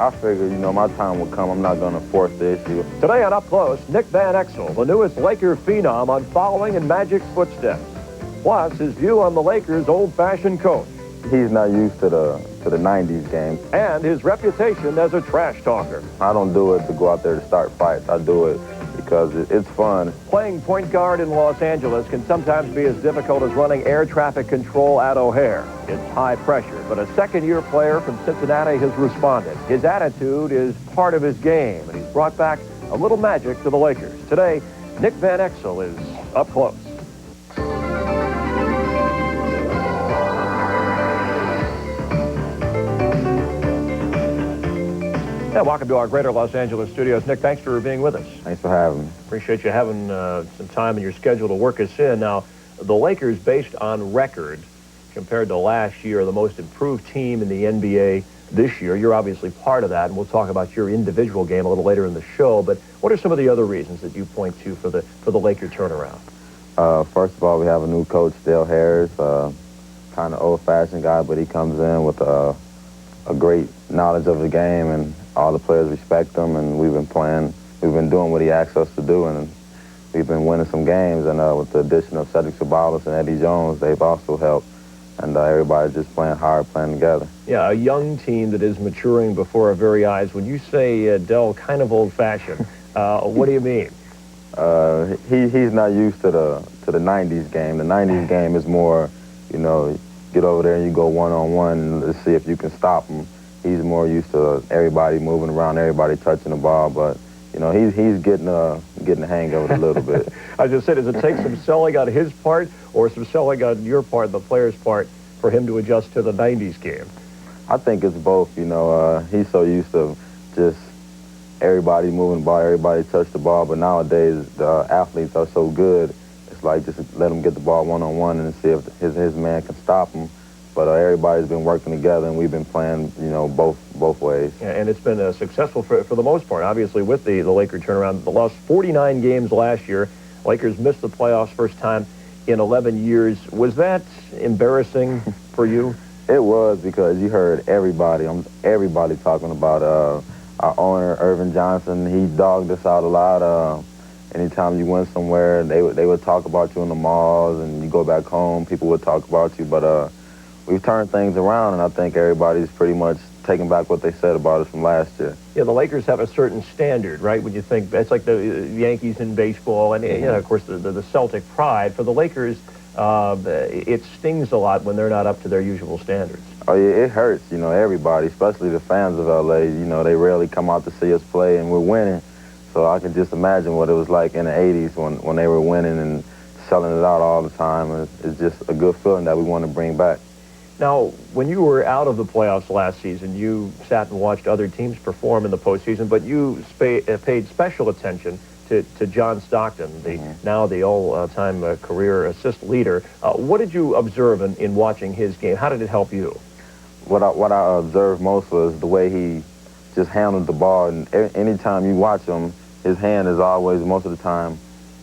I figured, you know, my time would come. I'm not going to force the issue. Today on Up Close, Nick Van Exel, the newest Laker phenom on following in Magic's footsteps. Plus, his view on the Lakers' old-fashioned coach. He's not used to the 90s game. And his reputation as a trash talker. I don't do it to go out there to start fights. I do it because it's fun. Playing point guard in Los Angeles can sometimes be as difficult as running air traffic control at O'Hare. It's high pressure, but a second-year player from Cincinnati has responded. His attitude is part of his game, and he's brought back a little magic to the Lakers. Today, Nick Van Exel is Up Close. Yeah, welcome to our Greater Los Angeles studios. Nick, thanks for being with us. Thanks for having me. Appreciate you having some time in your schedule to work us in. Now, the Lakers, based on record, compared to last year, are the most improved team in the NBA this year. You're obviously part of that, and we'll talk about your individual game a little later in the show. But what are some of the other reasons that you point to for the Laker turnaround? First of all, we have a new coach, Dale Harris, kind of old-fashioned guy, but he comes in with a great knowledge of the game, and all the players respect him, and we've been doing what he asks us to do, and we've been winning some games, and with the addition of Cedric Ceballos and Eddie Jones, they've also helped, and everybody's just playing hard, playing together. Yeah, a young team that is maturing before our very eyes. When you say, Dell, kind of old-fashioned, what do you mean? He's not used to the 90s game. The 90s game is more, you know, get over there and you go one-on-one and let's see if you can stop him. He's more used to everybody moving around, everybody touching the ball, but, you know, he's getting the hang of it a little bit. I just said, does it take some selling on his part or some selling on your part, the player's part, for him to adjust to the 90s game? I think it's both, you know. He's so used to just everybody moving by, everybody touch the ball, but nowadays the athletes are so good, it's like just let them get the ball one-on-one and see if his man can stop him. But everybody's been working together, and we've been playing, you know, both ways. Yeah, and it's been successful for the most part, obviously, with the Laker turnaround. They lost 49 games last year. Lakers missed the playoffs first time in 11 years. Was that embarrassing for you? It was, because you heard everybody talking about our owner, Irvin Johnson. He dogged us out a lot. Anytime you went somewhere, they would talk about you in the malls, and you go back home, people would talk about you. But we've turned things around, and I think everybody's pretty much taking back what they said about us from last year. Yeah, the Lakers have a certain standard, right? When you think, it's like the Yankees in baseball, and you know, of course, the Celtic pride. For the Lakers, it stings a lot when they're not up to their usual standards. Oh, yeah, it hurts, you know, everybody, especially the fans of L.A. You know, they rarely come out to see us play, and we're winning. So I can just imagine what it was like in the 80s when they were winning and selling it out all the time. It's just a good feeling that we want to bring back. Now, when you were out of the playoffs last season, you sat and watched other teams perform in the postseason, but you paid special attention to John Stockton, now the all-time career assist leader. What did you observe in watching his game? How did it help you? What I observed most was the way he just handled the ball, and anytime you watch him, his hand is always, most of the time,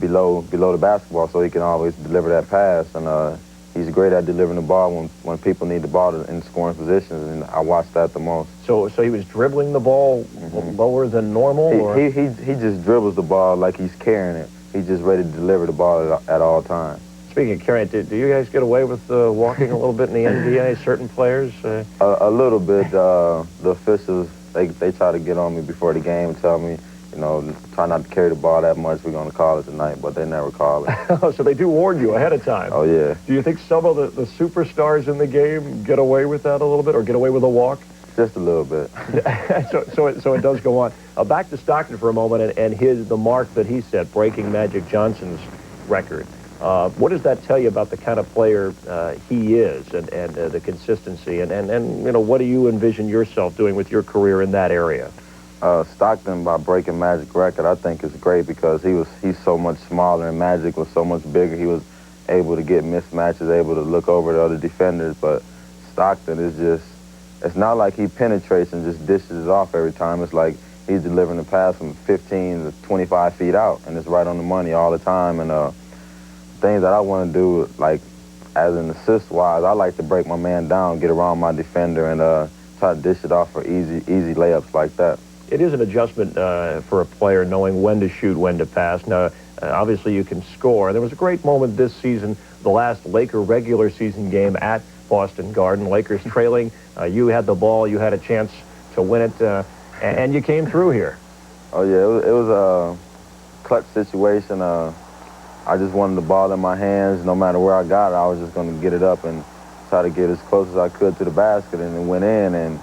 below the basketball, so he can always deliver that pass. And he's great at delivering the ball when people need the ball in scoring positions, and I watched that the most. So he was dribbling the ball lower than normal? He just dribbles the ball like he's carrying it. He's just ready to deliver the ball at all times. Speaking of carrying it, do you guys get away with walking a little bit in the NBA, certain players? A little bit. The officials, they try to get on me before the game and tell me, you know, try not to carry the ball that much. We're going to call it tonight, but they never call it. So they do warn you ahead of time. Oh, yeah. Do you think some of the superstars in the game get away with that a little bit, or get away with a walk? Just a little bit. so it does go on. Back to Stockton for a moment, and the mark that he set, breaking Magic Johnson's record. What does that tell you about the kind of player he is, and the consistency, and you know, what do you envision yourself doing with your career in that area? Stockton, by breaking Magic's record, I think is great, because he's so much smaller, and Magic was so much bigger. He was able to get mismatches, able to look over the other defenders, but Stockton is just, it's not like he penetrates and just dishes it off every time. It's like he's delivering the pass from 15 to 25 feet out, and it's right on the money all the time. And things that I want to do, like as an assist-wise, I like to break my man down, get around my defender, and try to dish it off for easy layups like that. It is an adjustment for a player knowing when to shoot, when to pass. Now, obviously you can score. There was a great moment this season, the last Laker regular season game at Boston Garden. Lakers trailing. You had the ball. You had a chance to win it, and you came through here. Oh, yeah, it was a clutch situation. I just wanted the ball in my hands. No matter where I got it, I was just going to get it up and try to get as close as I could to the basket, and it went in. And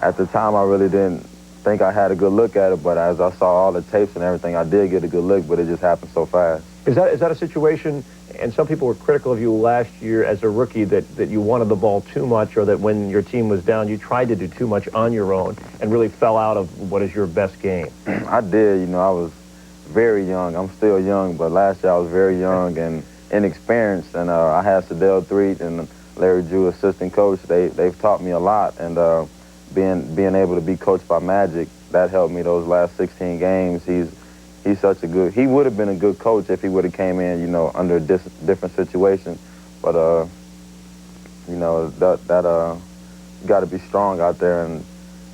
at the time, I really didn't think I had a good look at it, but as I saw all the tapes and everything, I did get a good look, but it just happened so fast. Is that a situation, and some people were critical of you last year as a rookie, that you wanted the ball too much, or that when your team was down, you tried to do too much on your own and really fell out of what is your best game? I did. You know, I was very young. I'm still young, but last year I was very young and inexperienced, and I had Sedell Threatt and Larry Drew, assistant coach. They've taught me a lot, and being able to be coached by Magic, that helped me those last 16 games. He's such a good, he would have been a good coach if he would have came in, you know, under a different situation. But, you know, you got to be strong out there and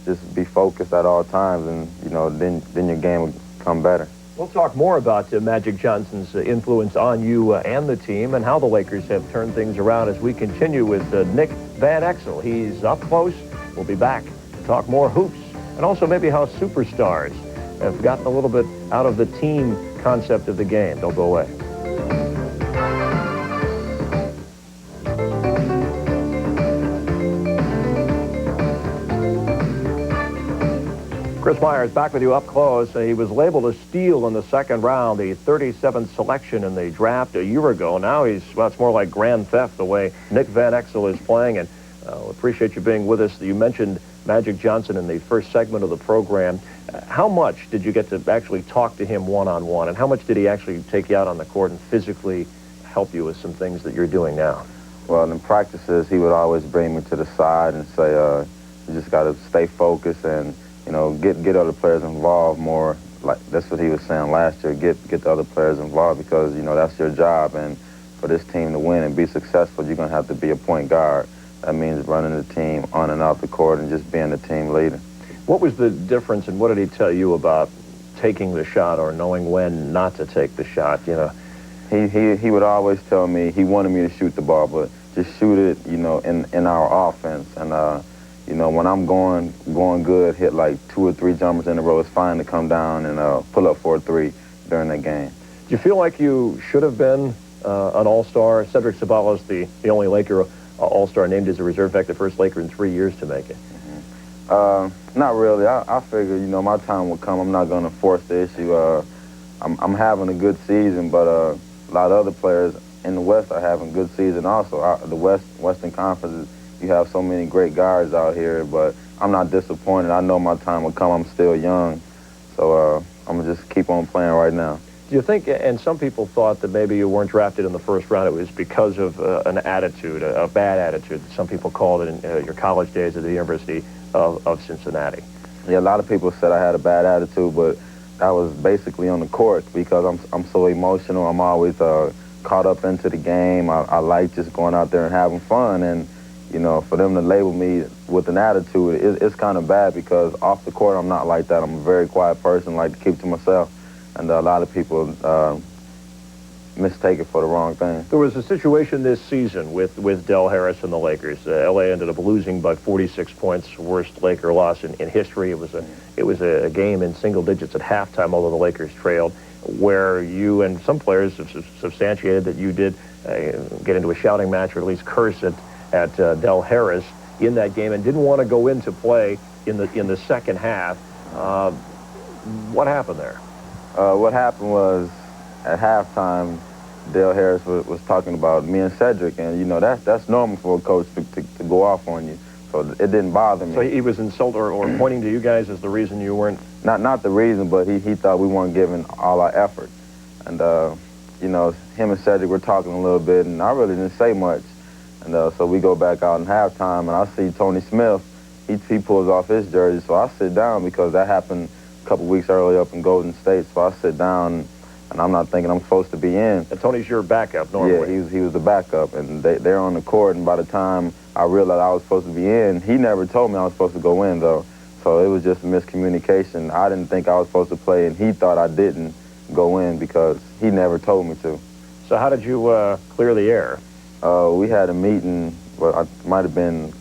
just be focused at all times, and, you know, then your game will come better. We'll talk more about Magic Johnson's influence on you and the team, and how the Lakers have turned things around as we continue with Nick Van Exel. He's up close. We'll be back to talk more hoops, and also maybe how superstars have gotten a little bit out of the team concept of the game. Don't go away. Chris Myers back with you up close. He was labeled a steal in the second round, the 37th selection in the draft a year ago. Now well, it's more like grand theft the way Nick Van Exel is playing, and appreciate you being with us. You mentioned Magic Johnson in the first segment of the program. How much did you get to actually talk to him one-on-one, and how much did he actually take you out on the court and physically help you with some things that you're doing now? Well, in practices, he would always bring me to the side and say, you just got to stay focused and, you know, get other players involved more. Like, that's what he was saying last year, get the other players involved, because, you know, that's your job. And for this team to win and be successful, you're going to have to be a point guard. That means running the team on and off the court and just being the team leader. What was the difference, and what did he tell you about taking the shot or knowing when not to take the shot, you know? He would always tell me he wanted me to shoot the ball, but just shoot it, you know, in our offense. And, you know, when I'm going good, hit like 2 or 3 jumpers in a row, it's fine to come down and pull up for a 3 during that game. Do you feel like you should have been an all-star? Cedric Ceballos, the only Laker all-star named as a reserve, in fact, the first Laker in 3 years to make it. Not really. I figure, you know, my time will come. I'm not going to force the issue. I'm having a good season, but a lot of other players in the West are having good season also. The Western Conference, you have so many great guards out here, but I'm not disappointed. I know my time will come. I'm still young, so I'm going to just keep on playing right now. Do you think, and some people thought that maybe you weren't drafted in the first round, it was because of an attitude, a bad attitude, some people called it in your college days at the University of Cincinnati? Yeah, a lot of people said I had a bad attitude, but that was basically on the court because I'm so emotional. I'm always caught up into the game. I like just going out there and having fun, and, you know, for them to label me with an attitude, it's kind of bad because off the court I'm not like that. I'm a very quiet person, like to keep to myself. And a lot of people mistake it for the wrong thing. There was a situation this season with Del Harris and the Lakers. L.A. ended up losing by 46 points, worst Laker loss in history. It was a game in single digits at halftime, although the Lakers trailed, where you and some players have substantiated that you did get into a shouting match, or at least curse at Del Harris in that game, and didn't want to go into play in the second half. What happened there? What happened was, at halftime, Del Harris was talking about me and Cedric, and, you know, that's normal for a coach to go off on you. So it didn't bother me. So he was insulting or pointing to you guys as the reason you weren't... Not the reason, but he thought we weren't giving all our effort. And, you know, him and Cedric were talking a little bit, and I really didn't say much. And so we go back out in halftime, and I see Tony Smith. He pulls off his jersey, so I sit down because that happened a couple weeks earlier up in Golden State. So I sit down, and I'm not thinking I'm supposed to be in. And Tony's your backup normally. Yeah, he was the backup, and they're on the court, and by the time I realized I was supposed to be in, he never told me I was supposed to go in, though. So it was just miscommunication. I didn't think I was supposed to play, and he thought I didn't go in because he never told me to. So how did you clear the air? We had a meeting, well, it might have been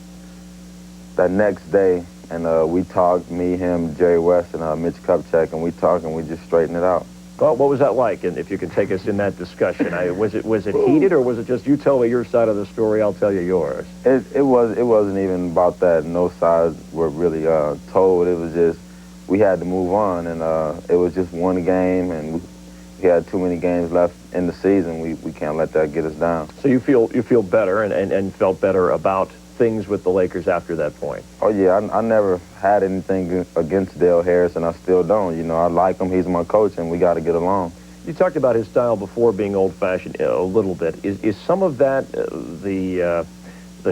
that next day, and we talked, me, him, Jerry West, and Mitch Kupchak, and we talked, and we just straightened it out. Well, what was that like? And if you can take us in that discussion, was it heated, or was it just you tell me your side of the story, I'll tell you yours? It wasn't even about that. No sides were really told. It was just we had to move on, and it was just one game, and we had too many games left in the season. We can't let that get us down. So you feel better and felt better about things with the Lakers after that point? Oh yeah, I never had anything against Dale Harris, and I still don't. You know, I like him. He's my coach, and we got to get along. You talked about his style before being old-fashioned a little bit. Is some of that the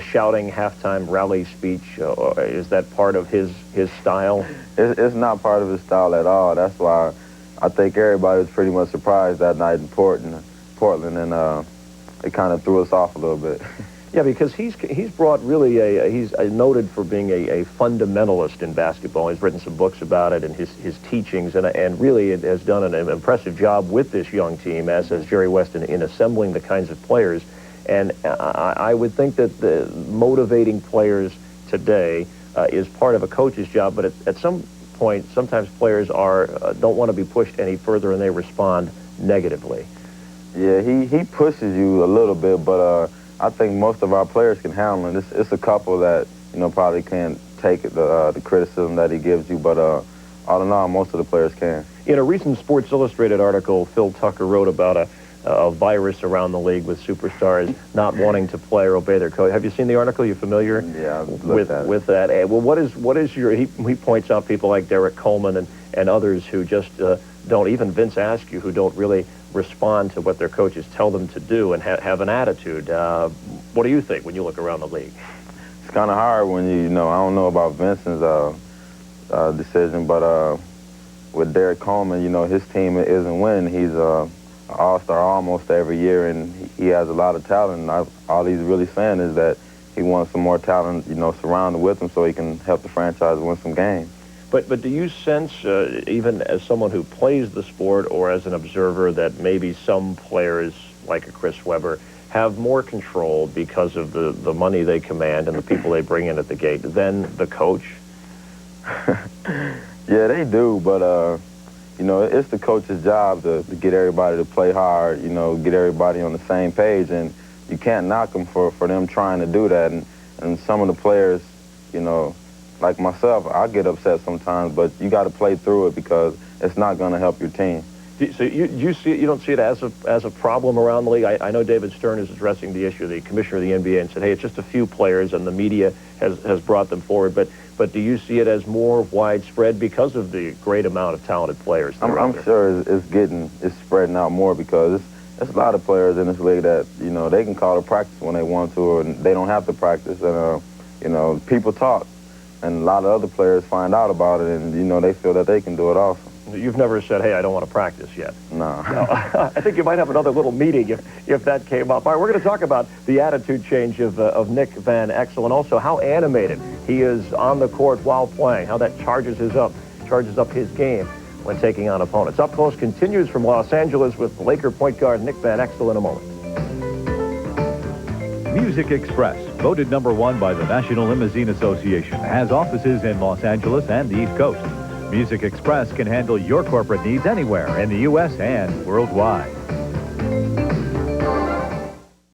shouting halftime rally speech? Is that part of his style? It's not part of his style at all. That's why I think everybody was pretty much surprised that night in Portland, and it kind of threw us off a little bit. Yeah, because he's brought really he's noted for being a fundamentalist in basketball. He's written some books about it and his teachings, and really has done an impressive job with this young team, as has Jerry West, in assembling the kinds of players. And I would think that the motivating players today is part of a coach's job, but at some point, sometimes players don't want to be pushed any further, and they respond negatively. Yeah, he pushes you a little bit, but I think most of our players can handle it. It's a couple that, you know, probably can't take the criticism that he gives you, but all in all, most of the players can. In a recent Sports Illustrated article, Phil Tucker wrote about a virus around the league with superstars not wanting to play or obey their coach. Have you seen the article? You familiar? Yeah, I've looked at it. With that? Well, what is your? He points out people like Derek Coleman and others who just don't. Even Vince Askew, who don't really respond to what their coaches tell them to do and have an attitude. What do you think when you look around the league? It's kind of hard when you know, I don't know about Vincent's decision, but with Derek Coleman, you know, his team isn't winning. He's an all-star almost every year, and he has a lot of talent. And all he's really saying is that he wants some more talent, you know, surrounded with him so he can help the franchise win some games. But do you sense, even as someone who plays the sport or as an observer, that maybe some players, like a Chris Webber, have more control because of the money they command and the people they bring in at the gate than the coach? Yeah, they do, but, you know, it's the coach's job to get everybody to play hard, you know, get everybody on the same page, and you can't knock them for them trying to do that. And some of the players, you know, like myself, I get upset sometimes, but you got to play through it because it's not going to help your team. So you see it, you don't see it as a problem around the league? I know David Stern is addressing the issue, the commissioner of the NBA, and said, hey, it's just a few players, and the media has brought them forward. But do you see it as more widespread because of the great amount of talented players? I'm sure it's spreading out more because there's a lot of players in this league that, you know, they can call a practice when they want to, or they don't have to practice, and you know, people talk. And a lot of other players find out about it, and, you know, they feel that they can do it also. You've never said, hey, I don't want to practice yet. No. I think you might have another little meeting if that came up. All right, we're going to talk about the attitude change of Nick Van Exel, and also how animated he is on the court while playing, how that charges up his game when taking on opponents. Up Close continues from Los Angeles with Laker point guard Nick Van Exel in a moment. Music Express, voted #1 by the National Limousine Association, has offices in Los Angeles and the East Coast. Music Express can handle your corporate needs anywhere in the U.S. and worldwide.